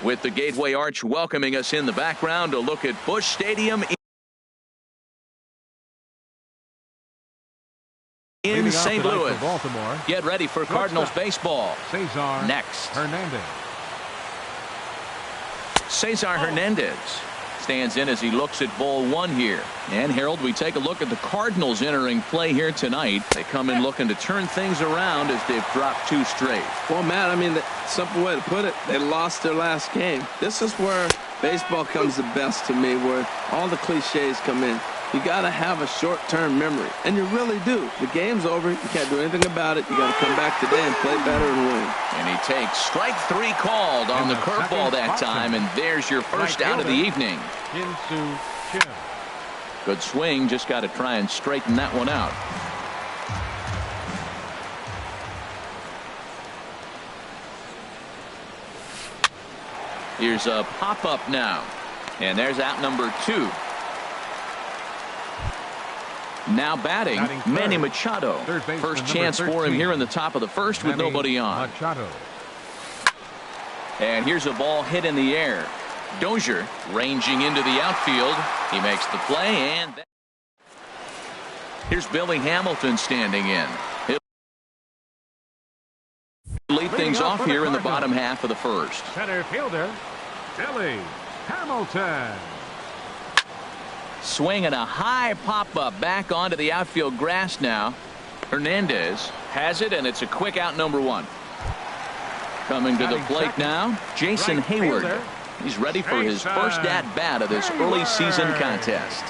With the Gateway Arch welcoming us in the background, a look at Busch Stadium in St. Louis. Get ready for Cardinals baseball. Cesar next. Hernandez. Cesar Hernandez stands in as he looks at ball one here. And Harold, we take a look at the Cardinals entering play here tonight. They come in looking to turn things around as they've dropped 2 straight. Well, Matt, I mean, the simple way to put it, they lost their last game. This is where baseball comes the best to me, where all the cliches come in. You got to have a short-term memory, and you really do. The game's over. You can't do anything about it. You got to come back today and play better and win. And he takes strike 3 called on the curveball that time, and there's your first out of the evening. Good swing, just got to try and straighten that one out. Here's a pop-up now, and there's out number 2. Now batting Manny Machado. First chance for him here in the top of the first with nobody on. And here's a ball hit in the air. Dozier ranging into the outfield. He makes the play, and here's Billy Hamilton standing in. He'll lead things off here in the bottom half of the first. Center fielder Billy Hamilton. Swinging a high pop-up back onto the outfield grass now. Hernandez has it, and it's a quick out number 1. Coming to the plate now, Jason Hayward. He's ready for his first at-bat of this early season contest.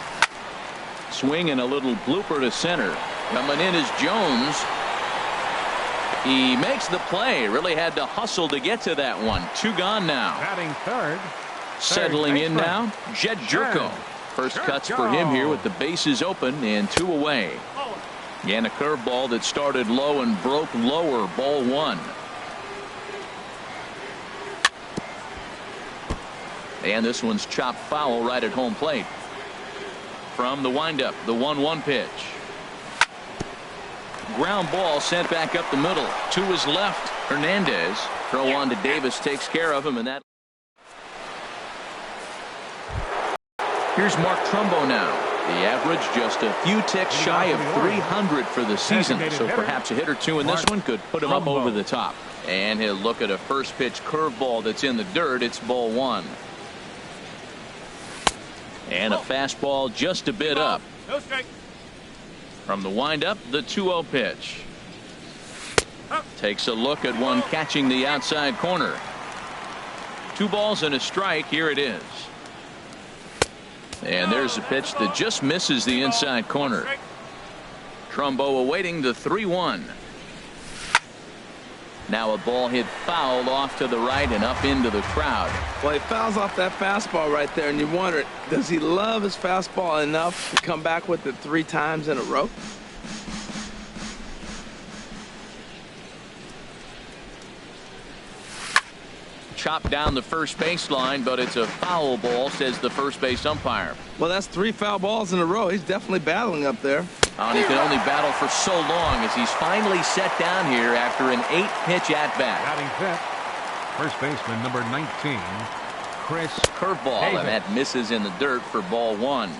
Swinging a little blooper to center. Coming in is Jones. He makes the play. Really had to hustle to get to that one. 2 gone now. Batting third. Settling in now, Jed Jerko. First cuts for him here with the bases open and 2 away. And a curveball that started low and broke lower. Ball 1. And this one's chopped foul right at home plate. From the windup, the 1-1 pitch. Ground ball sent back up the middle. To his left. Hernandez. Throw on to Davis takes care of him, and that. Here's Mark Trumbo now. The average just a few ticks shy of 300 for the season, so perhaps a hit or 2 in this one could put him up over the top. And he'll look at a first pitch curveball that's in the dirt. It's ball 1. And a fastball just a bit up. From the windup, the 2-0 pitch. Takes a look at one catching the outside corner. 2 balls and a strike. Here it is. And there's a pitch that just misses the inside corner. Trumbo awaiting the 3-1. Now a ball hit foul off to the right and up into the crowd. Well, he fouls off that fastball right there, and you wonder, does he love his fastball enough to come back with it 3 times in a row? Chopped down the first baseline, but it's a foul ball, says the first base umpire. Well, that's 3 foul balls in a row. He's definitely battling up there. And he can only battle for so long as he's finally set down here after an 8-pitch at-bat. Batting fifth, first baseman number 19, Chris curveball, and that misses in the dirt for ball 1.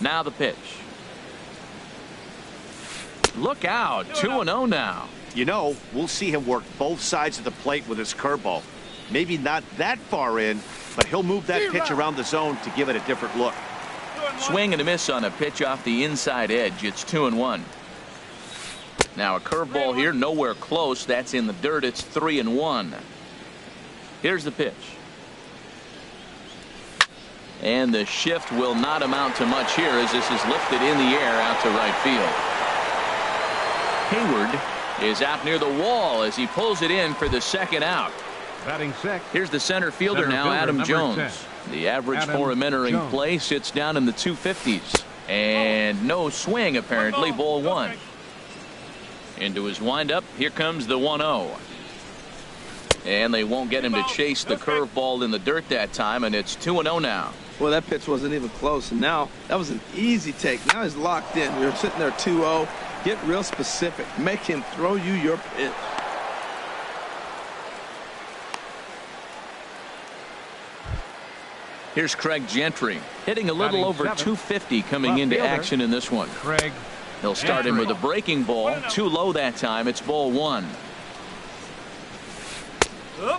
Now the pitch. Look out, 2-0 now. You know, we'll see him work both sides of the plate with his curveball. Maybe not that far in, but he'll move that pitch around the zone to give it a different look. Swing and a miss on a pitch off the inside edge. It's 2-1. Now a curveball here, nowhere close. That's in the dirt. It's 3-1. Here's the pitch. And the shift will not amount to much here as this is lifted in the air out to right field. Hayward is out near the wall as he pulls it in for the second out. Batting sixth. Here's the center fielder now, Adam Jones. 10. The average for him entering play sits down in the 250s. And no swing apparently. Ball 1. Into his windup. Here comes the 1-0. And they won't get him to chase the curveball in the dirt that time, and it's 2-0 now. Well, that pitch wasn't even close, and now that was an easy take. Now he's locked in. You're sitting there 2-0. Get real specific. Make him throw you your pitch. Here's Craig Gentry hitting a little over 250 coming into action in this one. Craig. He'll start him with a breaking ball. Too low that time. It's ball one.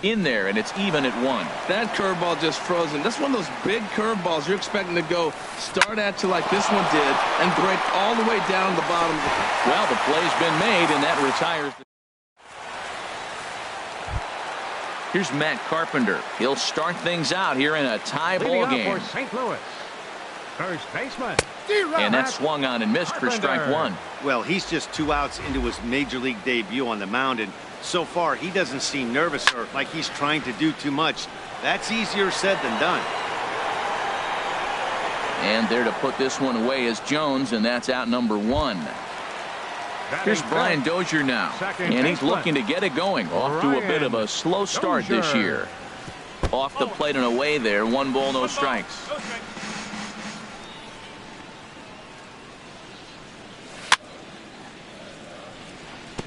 In there, and it's even at one. That curveball just frozen. That's one of those big curveballs you're expecting to go start at you like this one did and break all the way down the bottom. Well, the play's been made, and that retires. Here's Matt Carpenter. He'll start things out here in a tie ball game. For St. Louis. First baseman. And that swung on and missed for strike one. Well, he's just 2 outs into his major league debut on the mound, and so far he doesn't seem nervous or like he's trying to do too much. That's easier said than done. And there to put this one away is Jones, and that's out number one. Here's Brian Dozier now, and he's looking to get it going. Off to a bit of a slow start this year. Off the plate and away there. 1 ball, no strikes.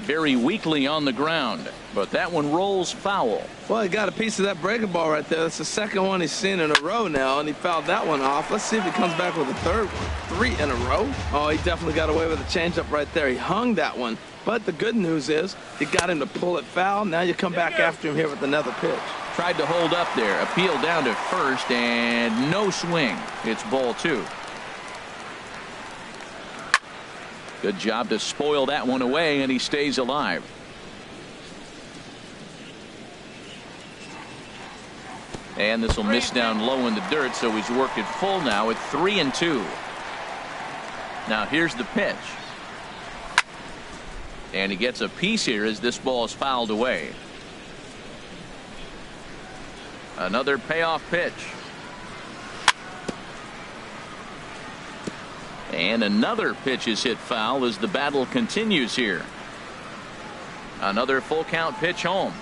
Very weakly on the ground, but that one rolls foul. Well, he got a piece of that breaking ball right there. That's the second one he's seen in a row now, and he fouled that one off. Let's see if he comes back with a third one. 3 in a row. Oh, he definitely got away with a changeup right there. He hung that one, but the good news is you got him to pull it foul. Now you come back after him here with another pitch. Tried to hold up there. Appeal down to first, and no swing. It's ball two. Good job to spoil that one away, and he stays alive. And this will miss down low in the dirt, so he's worked it full now at 3-2. Now here's the pitch. And he gets a piece here as this ball is fouled away. Another payoff pitch. And another pitch is hit foul as the battle continues here. Another full count pitch home.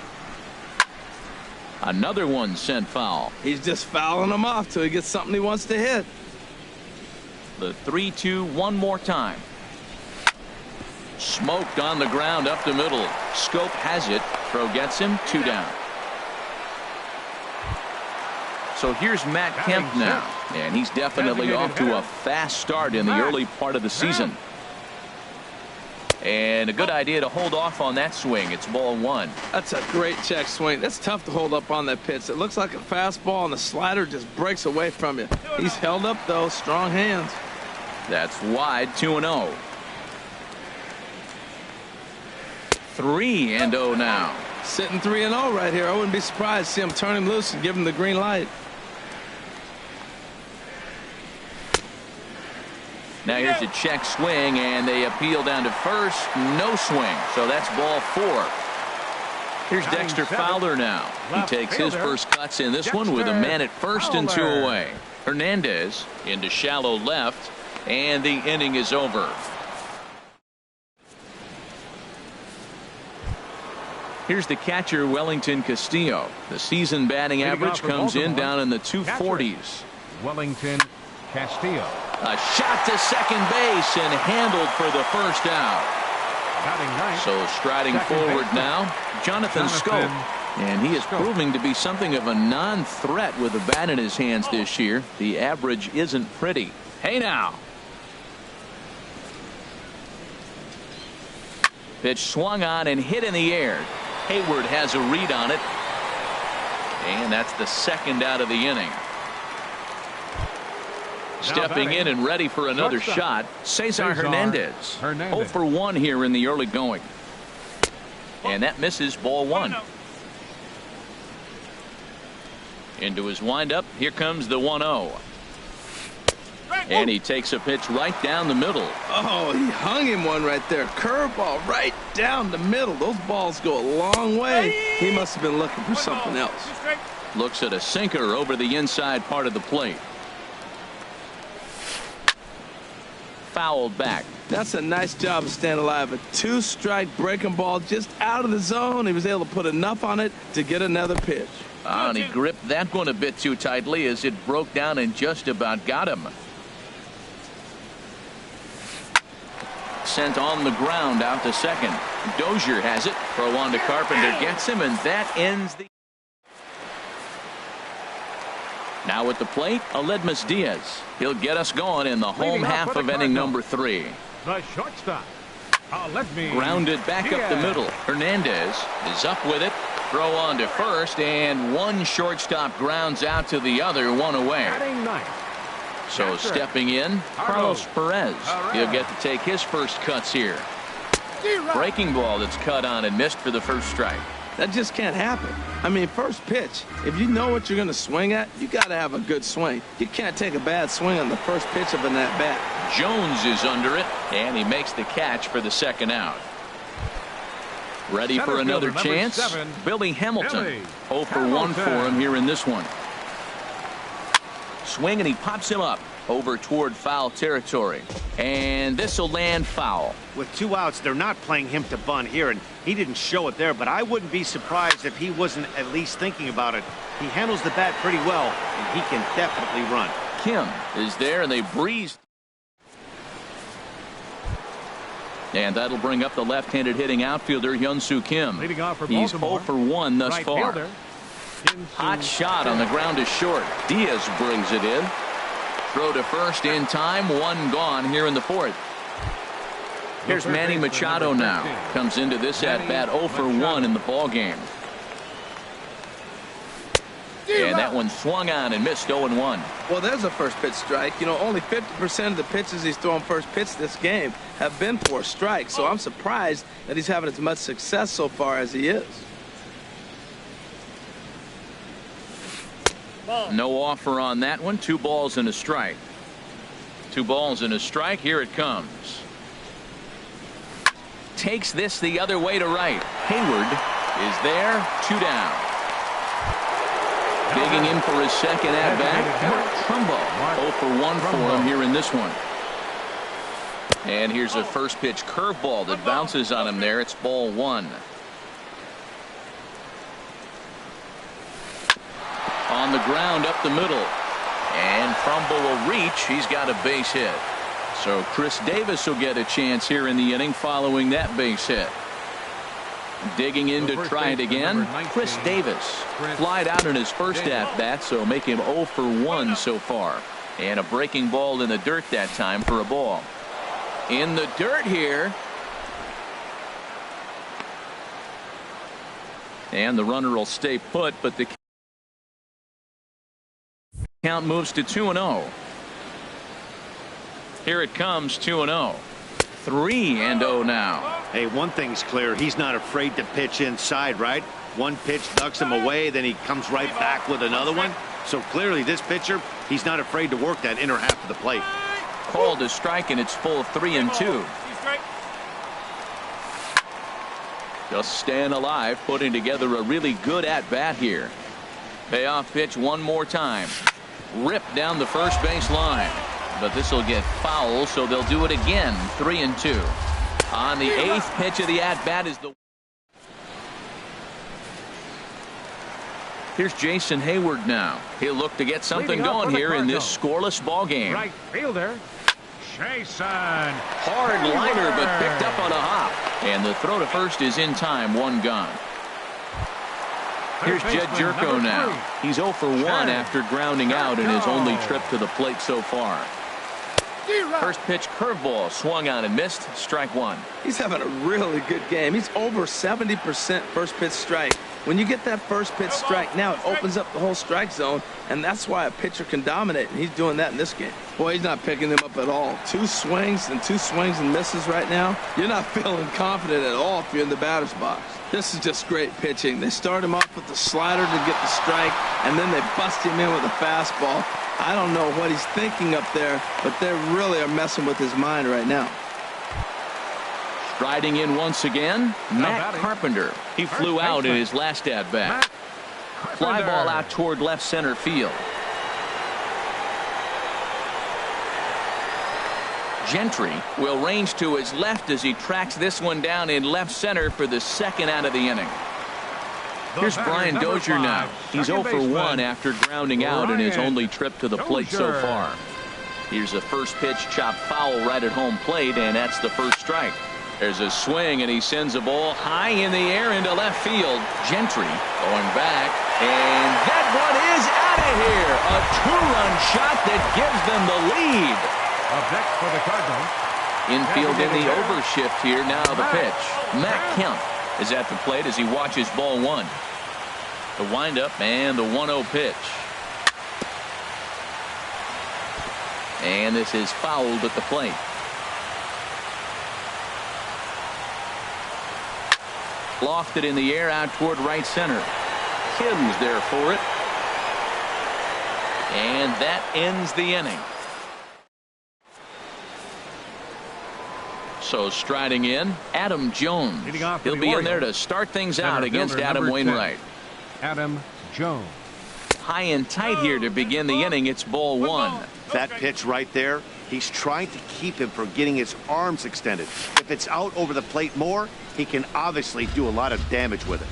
Another one sent foul. He's just fouling them off till he gets something he wants to hit. The 3-2 one more time. Smoked on the ground up the middle. Scope has it. Throw gets him. 2 down. So here's Matt Kemp now, and he's definitely off to a fast start in the early part of the season. And a good idea to hold off on that swing. It's ball one. That's a great check swing. That's tough to hold up on that pitch. It looks like a fastball, and the slider just breaks away from you. He's held up, though. Strong hands. That's wide. 2-0. 3-0 now. Sitting 3-0 right here. I wouldn't be surprised to see him turn him loose and give him the green light. Now here's a check swing, and they appeal down to first. No swing. So that's ball 4. Here's Dexter Fowler now. He takes his first cuts in this one with a man at first and 2 away. Hernandez into shallow left, and the inning is over. Here's the catcher, Wellington Castillo. The season batting average comes in down in the 240s. Wellington Castillo. A shot to second base and handled for the first out. So striding forward now, Jonathan Scope. And he is proving to be something of a non-threat with the bat in his hands this year. The average isn't pretty. Hey now. Pitch swung on and hit in the air. Hayward has a read on it. And that's the second out of the inning. Stepping in and ready for another shot, Cesar Hernandez. 0 for 1 here in the early going. And that misses, ball 1. Into his windup, here comes the 1-0. And he takes a pitch right down the middle. Oh, he hung him one right there. Curveball right down the middle. Those balls go a long way. He must have been looking for something else. Looks at a sinker over the inside part of the plate. Fouled back. That's a nice job of staying alive. A 2-strike breaking ball just out of the zone. He was able to put enough on it to get another pitch. And he gripped that one a bit too tightly as it broke down and just about got him. Sent on the ground out to second. Dozier has it. Throw on to Carpenter gets him, and that ends the Now at the plate, Aledmus Diaz. He'll get us going in the home half of inning number 3. The shortstop. Grounded back up the middle. Hernandez is up with it. Throw on to first, and one shortstop grounds out to the other, one away. So stepping in, Carlos Perez. He'll get to take his first cuts here. Breaking ball that's cut on and missed for the first strike. That just can't happen. I mean, first pitch, if you know what you're going to swing at, you got to have a good swing. You can't take a bad swing on the first pitch of an at-bat. Jones is under it, and he makes the catch for the second out. Ready for another chance? 7, Billy Hamilton. Billy 0 for 1 for him here in this one. Swing, and he pops him up over toward foul territory. And this will land foul. With 2 outs, they're not playing him to bunt here, and he didn't show it there, but I wouldn't be surprised if he wasn't at least thinking about it. He handles the bat pretty well, and he can definitely run. Kim is there, and they breeze. And that'll bring up the left-handed hitting outfielder, Hyun-Soo Kim. Leading off for He's 0 for 1 thus right far. fielder. Hot shot on the ground is short. Diaz brings it in. Throw to first in time. 1 gone here in the 4th. Here's Manny Machado now. Comes into this at-bat 0 for 1 in the ballgame. And that one swung on and missed 0-1. Well, there's a first pitch strike. You know, only 50% of the pitches he's throwing first pitch this game have been for strikes. So I'm surprised that he's having as much success so far as he is. No offer on that one. 2 balls and a strike. 2 balls and a strike. Here it comes. Takes this the other way to right. Hayward is there. 2 down. Digging in for his second at-bat, Trumbo. 0 for 1 for him here in this one. And here's a first pitch curveball that bounces on him there. It's ball 1. On the ground up the middle. And Trumbo will reach. He's got a base hit. So Chris Davis will get a chance here in the inning following that base hit. Digging in to try it again, Chris Davis. Flied out in his first at-bat, so make him 0 for 1 so far. And a breaking ball in the dirt that time for a ball. In the dirt here. And the runner will stay put, but the count moves to 2-0. Here it comes, 2-0. 3-0 now. Hey, one thing's clear. He's not afraid to pitch inside, right? One pitch ducks him away, then he comes right back with another one. So clearly this pitcher, he's not afraid to work that inner half of the plate. Called a strike, and it's full 3-2. Just staying alive, putting together a really good at-bat here. Payoff pitch one more time. Ripped down the first base line. But this will get foul, so they'll do it again. 3-2. On the 8th pitch of the at-bat is the. Here's Jason Hayward now. He'll look to get something going here in this scoreless ball game. Right fielder, Jason. Hard liner, but picked up on a hop. And the throw to first is in time. 1 gone. Here's Jed Jerko now. He's 0 for 1 after grounding out in his only trip to the plate so far. First pitch curveball swung on and missed. Strike 1. He's having a really good game. He's over 70% first pitch strike. When you get that first pitch strike, now it opens up the whole strike zone, and that's why a pitcher can dominate, and he's doing that in this game. Boy, he's not picking them up at all. 2 swings and misses right now. You're not feeling confident at all if you're in the batter's box. This is just great pitching. They start him off with the slider to get the strike, and then they bust him in with a fastball. I don't know what he's thinking up there, but they really are messing with his mind right now. Striding in once again, Matt Carpenter. He flew out in his last at-bat. Fly ball out toward left center field. Gentry will range to his left as he tracks this one down in left center for the second out of the inning. Here's Brian Dozier now. He's 0 for 1 after grounding out in his only trip to the plate so far. Here's a first pitch chopped foul right at home plate, and that's the first strike. There's a swing, and he sends a ball high in the air into left field. Gentry going back, and that one is out of here. A A two-run shot that gives them the lead. Up next for the Cardinals. Infield in the overshift here. Now the pitch. Matt Kemp is at the plate as he watches ball one. The windup and the 1-0 pitch. And this is fouled at the plate. Lofted in the air out toward right center. Kim's there for it. And that ends the inning. So striding in, Adam Jones. He'll be in there to start things out against Adam Wainwright. Adam Jones. High and tight here to begin the inning. It's ball one. That pitch right there, he's trying to keep him from getting his arms extended. If it's out over the plate more, he can obviously do a lot of damage with it.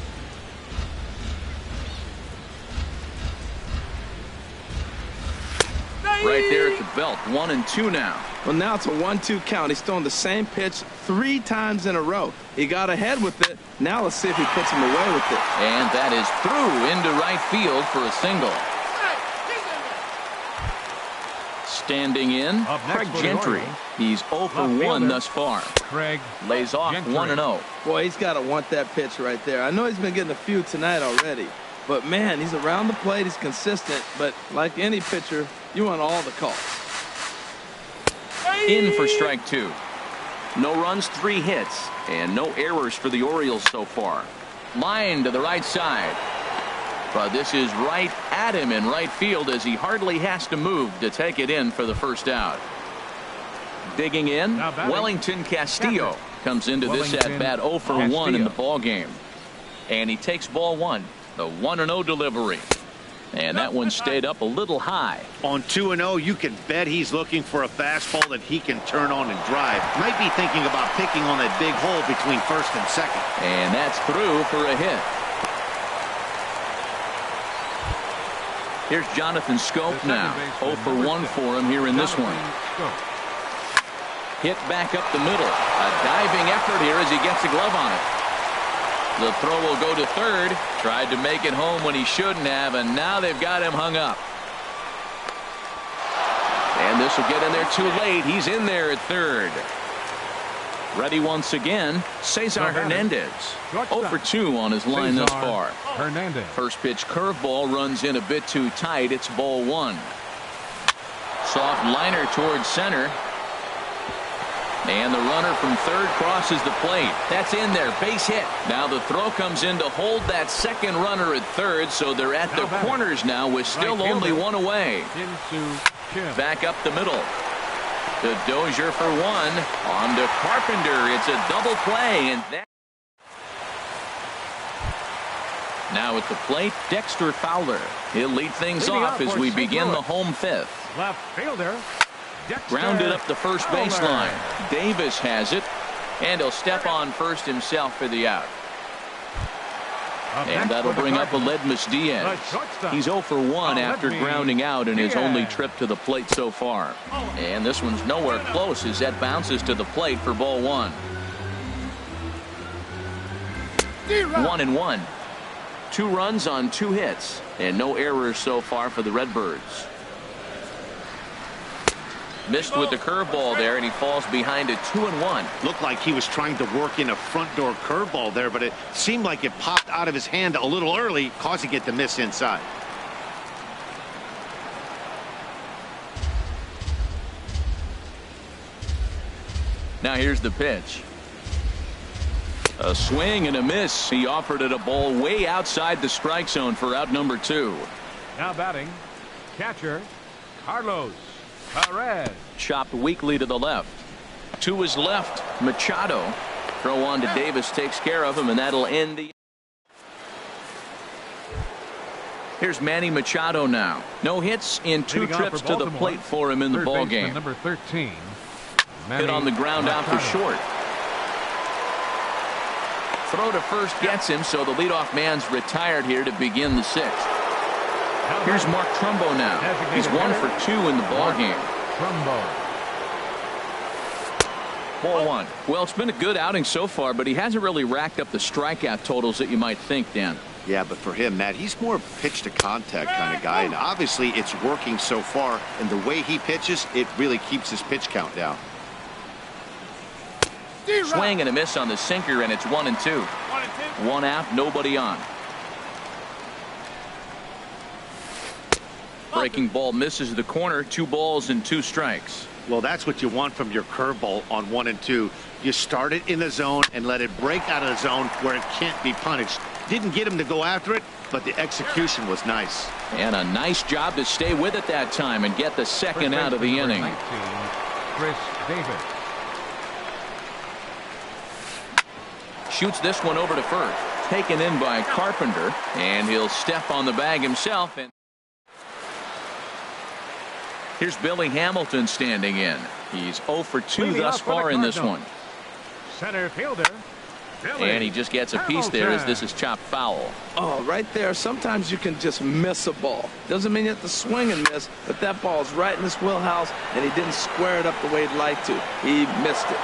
Right there at the belt. 1-2 now. Well, now it's a 1-2 count. He's thrown the same pitch 3 times in a row. He got ahead with it. Now let's see if he puts him away with it. And that is through into right field for a single. Standing in, Craig Gentry. He's 0 for 1 thus far. Craig lays off 1-0. Boy, he's got to want that pitch right there. I know he's been getting a few tonight already. But, man, he's around the plate. He's consistent. But like any pitcher, you want all the calls. In for strike 2. No runs, 3 hits, and no errors for the Orioles so far. Line to the right side. But this is right at him in right field as he hardly has to move to take it in for the first out. Digging in, Wellington Castillo comes into this at bat 0 for 1 in the ball game. And he takes ball one. The 1-0 delivery. And that one stayed up a little high. On 2-0, you can bet he's looking for a fastball that he can turn on and drive. Might be thinking about picking on that big hole between first and second. And that's through for a hit. Here's Jonathan Scope now. 0 for 1 for him here in this one. Hit back up the middle. A diving effort here as he gets a glove on it. The throw will go to third. Tried to make it home when he shouldn't have, and now they've got him hung up. And this will get in there too late. He's in there at third. Ready once again, Cesar Hernandez. 0 for 2 on his line thus far. Hernandez. First pitch curveball runs in a bit too tight. It's ball one. Soft liner towards center. And the runner from third crosses the plate. That's in there. Base hit. Now the throw comes in to hold that second runner at third, so they're at the corners now with still only one away. Back up the middle. To Dozier for 1. On to Carpenter. It's a double play. And that. Now at the plate, Dexter Fowler. He'll lead things off as we begin the home fifth. Left fielder. Grounded up the first baseline. Davis has it, and he'll step on first himself for the out. And that'll bring up Aledmus Diaz. He's 0 for 1 after grounding out in his only trip to the plate so far. And this one's nowhere close as that bounces to the plate for ball one. 1-1. 2 runs on 2 hits, and no errors so far for the Redbirds. Missed with the curveball there, and he falls behind it 2-1. Looked like he was trying to work in a front door curveball there, but it seemed like it popped out of his hand a little early, causing it to miss inside. Now here's the pitch. A swing and a miss. He offered it a ball way outside the strike zone for out number 2. Now batting, catcher, Carlos Perez. Chopped weakly to the left. To his left, Machado. Throw on to Davis takes care of him, and that'll end the. Here's Manny Machado now. No hits in 2 trips to the plate for him in the ball game. Number 13. Hit on the ground out for short. Throw to first gets him, so the leadoff man's retired here to begin the 6th. Here's Mark Trumbo now. He's 1 for 2 in the ball game. Trumbo. Ball one. Well, it's been a good outing so far, but he hasn't really racked up the strikeout totals that you might think, Dan. Yeah, but for him, Matt, he's more pitch to contact kind of guy, and obviously it's working so far, and the way he pitches, it really keeps his pitch count down. Swing and a miss on the sinker, and it's 1-2. 1 out, nobody on. Breaking ball misses the corner. 2 balls and 2 strikes. Well, that's what you want from your curveball on 1 and 2. You start it in the zone and let it break out of the zone where it can't be punished. Didn't get him to go after it, but the execution was nice. And a nice job to stay with it that time and get the second out of the inning. 19, Chris Davis. Shoots this one over to first. Taken in by Carpenter, and he'll step on the bag himself. And here's Billy Hamilton standing in. He's 0 for 2 thus far in this one. Center fielder. And he just gets a piece there as this is chopped foul. Oh, right there. Sometimes you can just miss a ball. Doesn't mean you have to swing and miss, but that ball's right in his wheelhouse, and he didn't square it up the way he'd like to. He missed it.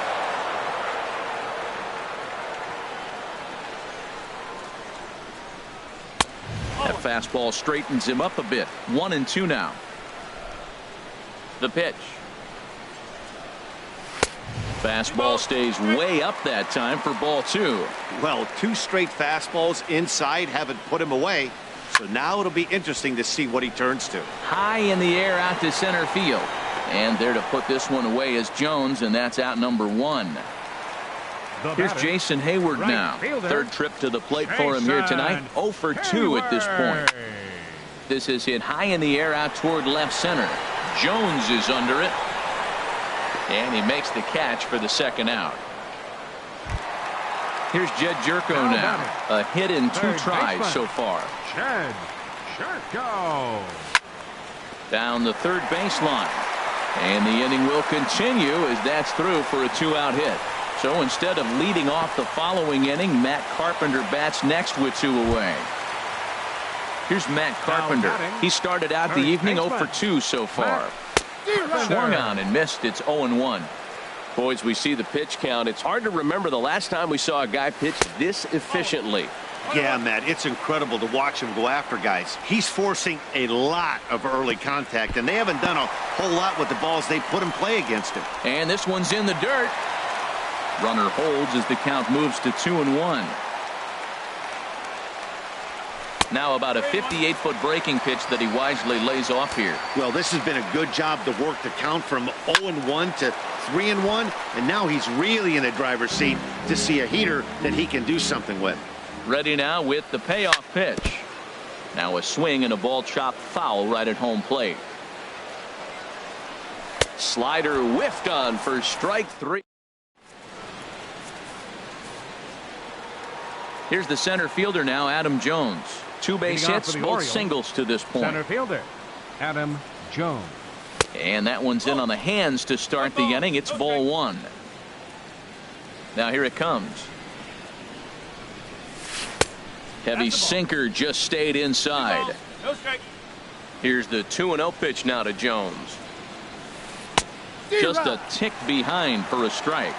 That fastball straightens him up a bit. 1-2 now. The pitch. Fastball stays way up that time for ball 2. Well, 2 straight fastballs inside haven't put him away. So now it'll be interesting to see what he turns to. High in the air out to center field. And there to put this one away is Jones, and that's out number 1. Here's Jason Hayward now. Third trip to the plate for him here tonight. 0 for 2 at this point. This is hit high in the air out toward left center. Jones is under it. And he makes the catch for the second out. Here's Jed Jerko now. A hit in 2 tries so far. Jed Jerko. Down the third baseline. And the inning will continue as that's through for a 2-out hit. So instead of leading off the following inning, Matt Carpenter bats next with 2 away. Here's Matt Carpenter. He started out the evening 0 for 2 so far. Swung on and missed. It's 0-1. Boys, we see the pitch count. It's hard to remember the last time we saw a guy pitch this efficiently. Yeah, Matt, it's incredible to watch him go after guys. He's forcing a lot of early contact, and they haven't done a whole lot with the balls they put in play against him. And this one's in the dirt. Runner holds as the count moves to 2-1. Now about a 58-foot breaking pitch that he wisely lays off here. Well, this has been a good job to work the count from 0-1 to 3-1, and now he's really in the driver's seat to see a heater that he can do something with. Ready now with the payoff pitch. Now a swing and a ball chopped foul right at home plate. Slider whiffed on for strike 3. Here's the center fielder now, Adam Jones. 2 base hits, both singles to this point. Center fielder, Adam Jones. And that one's in on the hands to start the inning. It's ball 1. Now here it comes. Heavy sinker just stayed inside. Here's the 2-0 pitch now to Jones. Just a tick behind for a strike.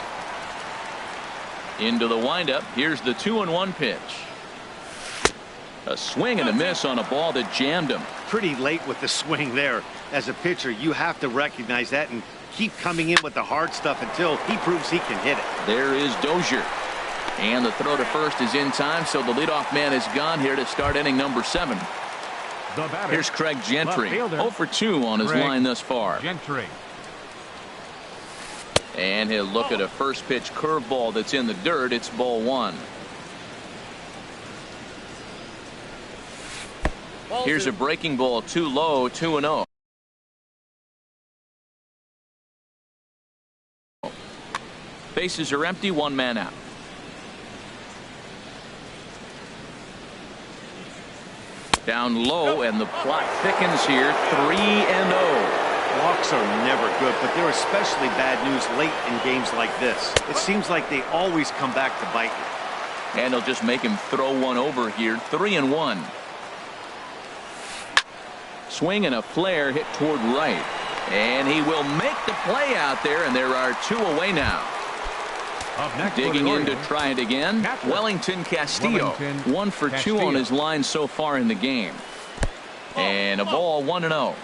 Into the windup. Here's the 2-1 pitch. A swing and a miss on a ball that jammed him. Pretty late with the swing there. As a pitcher, you have to recognize that and keep coming in with the hard stuff until he proves he can hit it. There is Dozier. And the throw to first is in time, so the leadoff man is gone here to start inning number 7. Here's Craig Gentry. 0 for 2 on his line thus far. Gentry. And he'll look at a first pitch curveball that's in the dirt. It's ball 1. Here's a breaking ball too low, 2-0. Bases are empty, 1 man out. Down low, and the plot thickens here. 3-0. Walks are never good, but they're especially bad news late in games like this. It seems like they always come back to bite you. And they'll just make him throw one over here. 3-1. Swing and a flare hit toward right. And he will make the play out there, and there are 2 away now. Up next Digging in to Orioles, try it again. catcher. Wellington Castillo. Wellington 1 for 2 Castillo. on his line so far in the game. And a ball 1-0.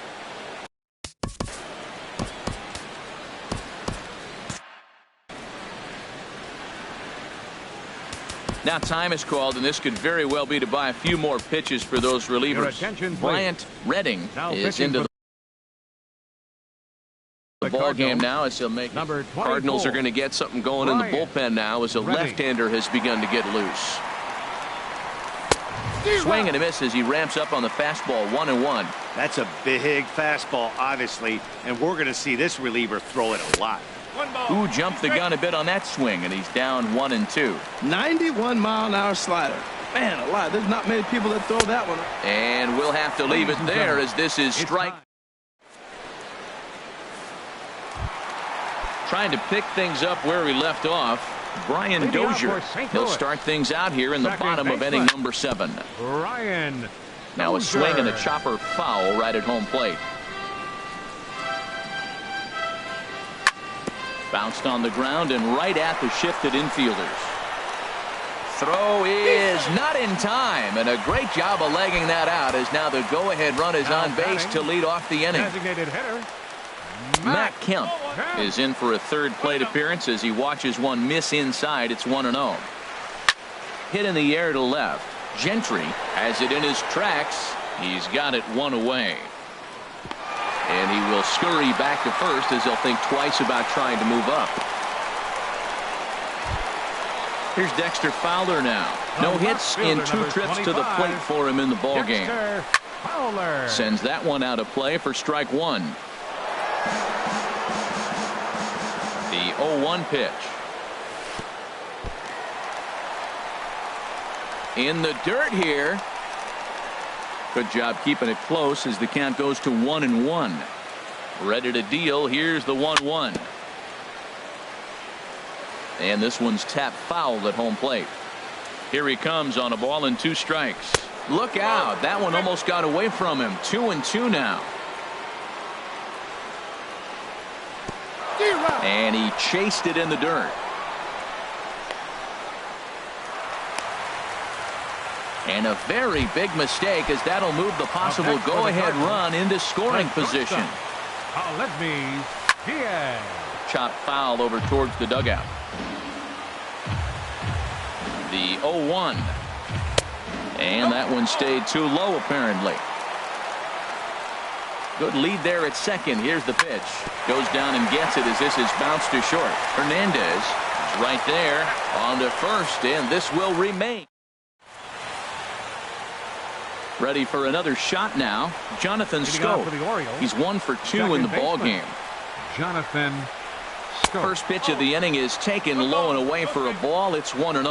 Now time is called, and this could very well be to buy a few more pitches for those relievers. attention, please. Bryant Redding Now is pitching into for the ball game now as he'll make Number it. Cardinals 24. are going to get something going in the Bryant bullpen now as a Redding. left-hander has begun to get loose. Swing and a miss as he ramps up on the fastball. 1-1. That's a big fastball, obviously, and we're going to see this reliever throw it a lot. Who jumped the gun a bit on that swing, and he's down 1-2. 91-mile-an-hour slider. Man alive, there's not many people that throw that one. And we'll have to leave it there as this is strike. Trying to pick things up where we left off. Brian Leading out Dozier. for St. He'll Louis. start things out here in the Second bottom of baseman. inning number 7. Brian Now a Dozier. swing and a chopper foul right at home plate. Bounced on the ground and right at the shifted infielders. Throw is not in time, and a great job of legging that out as now the go-ahead run is Now on base batting, to lead off the inning. Designated hitter Matt Kemp is in for a third plate appearance as he watches one miss inside. It's 1-0. Hit in the air to left. Gentry has it in his tracks. He's got it one away. And he will scurry back to first as he'll think twice about trying to move up. Here's Dexter Fowler now. No hits in 2 trips to the plate for him in the ball game. Dexter Fowler. Sends that one out of play for strike 1. The 0-1 pitch. In the dirt here. Good job keeping it close as the count goes to 1-1. Ready to deal. Here's the 1-1. And this one's tapped foul at home plate. Here he comes on a ball and 2 strikes. Look out. That one almost got away from him. 2-2 now. And he chased it in the dirt. And a very big mistake as that'll move the possible go-ahead run into scoring position. Let me Diaz. Chop foul over towards the dugout. The 0-1. And that one stayed too low apparently. Good lead there at second. Here's the pitch. Goes down and gets it as this is bounced to short. Hernandez is right there on to first, and this will remain. Ready for another shot now. Jonathan Scope. He's 1 for 2 in the ball game. Jonathan Scope. First pitch of the inning is taken low and away for a ball. It's 1-0.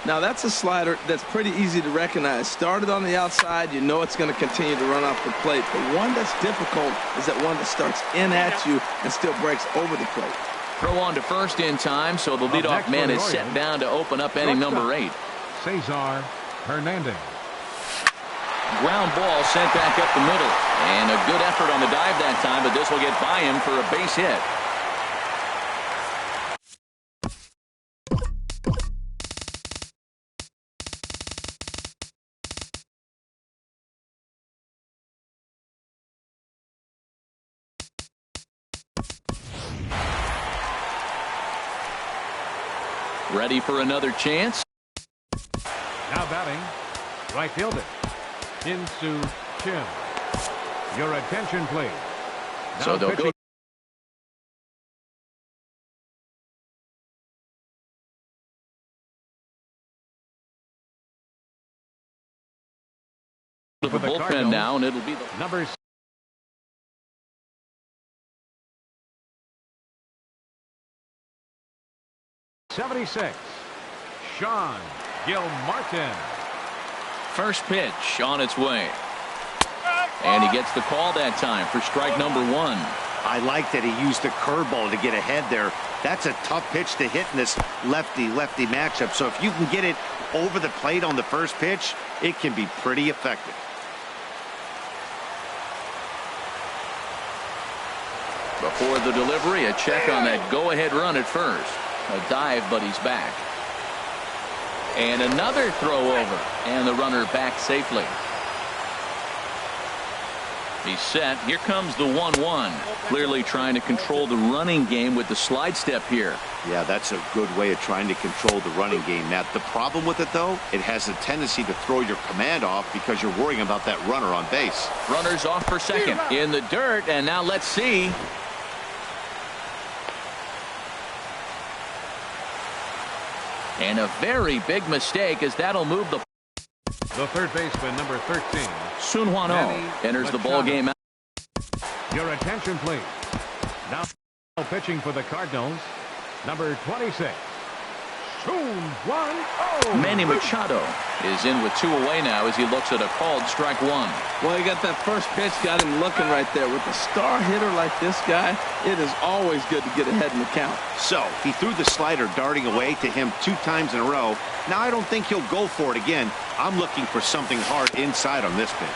Now that's a slider that's pretty easy to recognize. Started on the outside, you know it's going to continue to run off the plate. The one that's difficult is that one that starts in at you and still breaks over the plate. Throw on to first in time, so the leadoff man is set down to open up inning number 8. Cesar Hernandez. Ground ball sent back up the middle. And a good effort on the dive that time, but this will get by him for a base hit. Ready for another chance. Now batting, right fielder, Insoo Kim. Your attention, please. Now So they'll pitching. go to the For the bullpen Cardinals, now, and it'll be the Number 76, Sean Gilmartin. first pitch on its way. And he gets the call that time for strike number 1. I like that he used the curveball to get ahead there. That's a tough pitch to hit in this lefty-lefty matchup. So if you can get it over the plate on the first pitch, it can be pretty effective. Before the delivery, a check on that go-ahead run at first. A dive, but he's back. And another throw over. And the runner back safely. He's set. Here comes the 1-1. Clearly trying to control the running game with the slide step here. Yeah, that's a good way of trying to control the running game. Now, the problem with it, though, it has a tendency to throw your command off because you're worrying about that runner on base. Runner's off for second. In the dirt, and now let's see. And a very big mistake, as that'll move the third baseman, number 13. Sun Hwan-Oh enters the ball game. Your attention, please. Now pitching for the Cardinals, number 26. Sun Hwan-Oh. Manny Machado is in with 2 away now as he looks at a called strike 1. Well, he got that first pitch, got him looking right there. With a star hitter like this guy, it is always good to get ahead in the count. So, he threw the slider darting away to him 2 times in a row. Now, I don't think he'll go for it again. I'm looking for something hard inside on this pitch.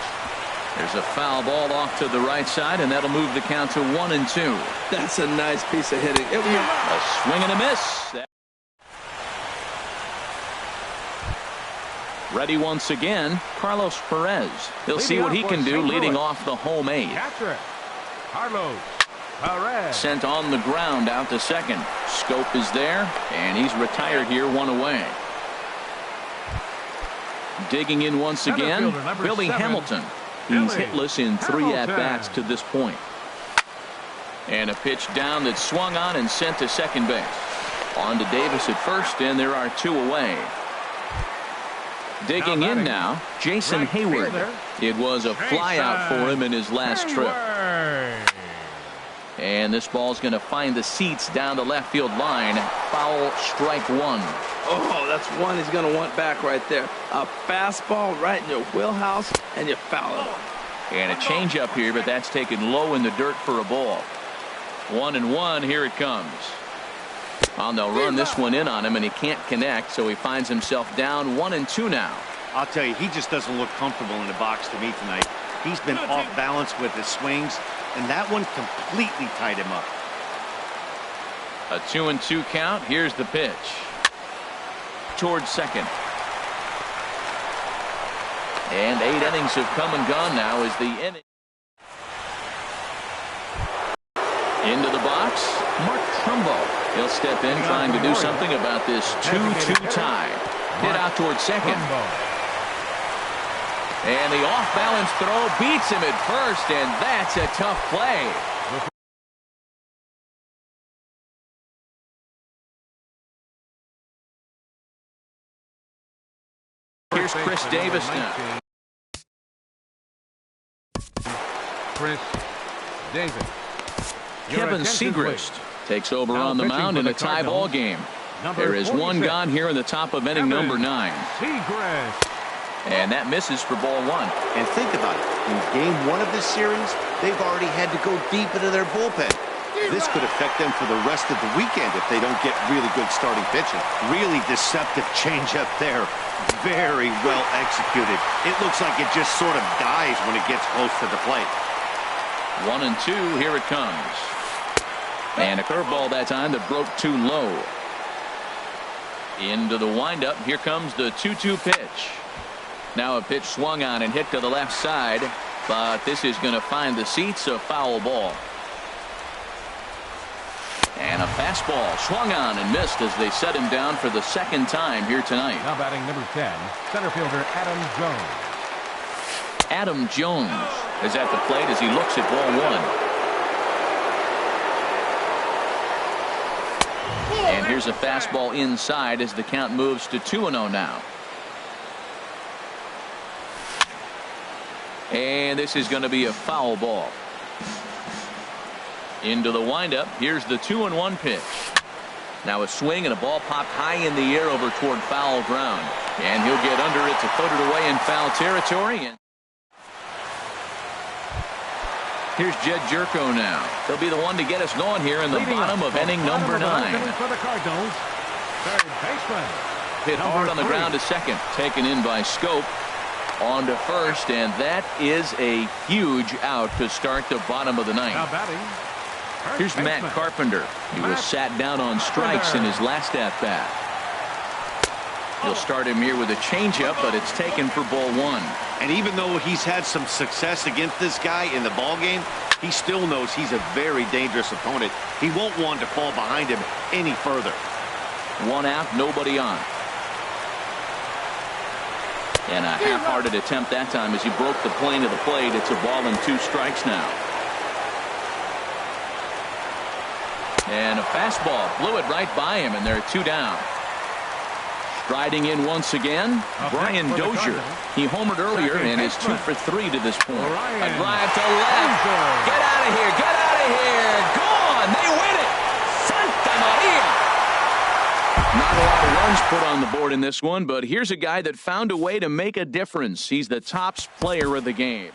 There's a foul ball off to the right side, and that'll move the count to 1-2. That's a nice piece of hitting. It was a swing and a miss. Ready once again, Carlos Perez. He'll see what he can do leading off the home 8. Catcher, Carlos Perez. Sent on the ground out to second. Scope is there, and he's retired here 1 away. Digging in once again, Billy Hamilton. He's hitless in 3 at-bats to this point. And a pitch down that swung on and sent to second base. On to Davis at first, and there are 2 away. Digging in now, Jason Hayward. It was a flyout for him in his last trip. And this ball's going to find the seats down the left field line. Foul, strike 1. Oh, that's one he's going to want back right there. A fastball right in your wheelhouse, and you foul it. And a changeup here, but that's taken low in the dirt for a ball. 1-1, here it comes. Well, they'll run this one in on him, and he can't connect, so he finds himself down 1-2 now. I'll tell you, he just doesn't look comfortable in the box to me tonight. He's been off balance with his swings, and that one completely tied him up. A 2-2 count. Here's the pitch. Towards second. And 8 innings have come and gone now as the inning. Into the box, Mark Trumbo. He'll step in trying to do something about this 2-2 tie. Hit out towards second. And the off-balance throw beats him at first, and that's a tough play. Here's Chris Davis now. Chris Davis. Kevin Segrist takes over on the mound in a tie ball game. There is 1 gone here in the top of inning number 9. And that misses for ball 1. And think about it. In game 1 of this series, they've already had to go deep into their bullpen. This could affect them for the rest of the weekend if they don't get really good starting pitching. Really deceptive changeup there. Very well executed. It looks like it just sort of dies when it gets close to the plate. 1-2, here it comes. And a curveball that time that broke too low. Into the windup. Here comes the 2-2 pitch. Now a pitch swung on and hit to the left side, but this is going to find the seats, a foul ball. And a fastball swung on and missed as they set him down for the 2nd time here tonight. Now batting number 10, center fielder Adam Jones. Adam Jones is at the plate as he looks at ball 1. And here's a fastball inside as the count moves to 2-0 now. And this is going to be a foul ball. Into the windup. Here's the 2-1 pitch. Now a swing and a ball popped high in the air over toward foul ground. And he'll get under it to put it away in foul territory. And here's Jed Jerko now. He'll be the one to get us going here in the bottom of inning number 9. For the Cardinals, third baseman. Hit hard on the ground to second. Taken in by Scope. On to first, and that is a huge out to start the bottom of the 9th. Now batting, Here's Matt Carpenter. He was sat down on strikes in his last at-bat. He'll start him here with a changeup, but it's taken for ball one. And even though he's had some success against this guy in the ballgame, he still knows he's a very dangerous opponent. He won't want to fall behind him any further. One out, nobody on. And a half-hearted attempt that time as he broke the plane of the plate. It's a ball and 2 strikes now. And a fastball blew it right by him, and there are 2 down. Striding in once again, Brian Dozier. He homered earlier and is 2 for 3 to this point. A drive to left. Get out of here. Get out of here. Gone. They win it. Santa Maria. Not a lot of runs put on the board in this one, but here's a guy that found a way to make a difference. He's the top player of the game.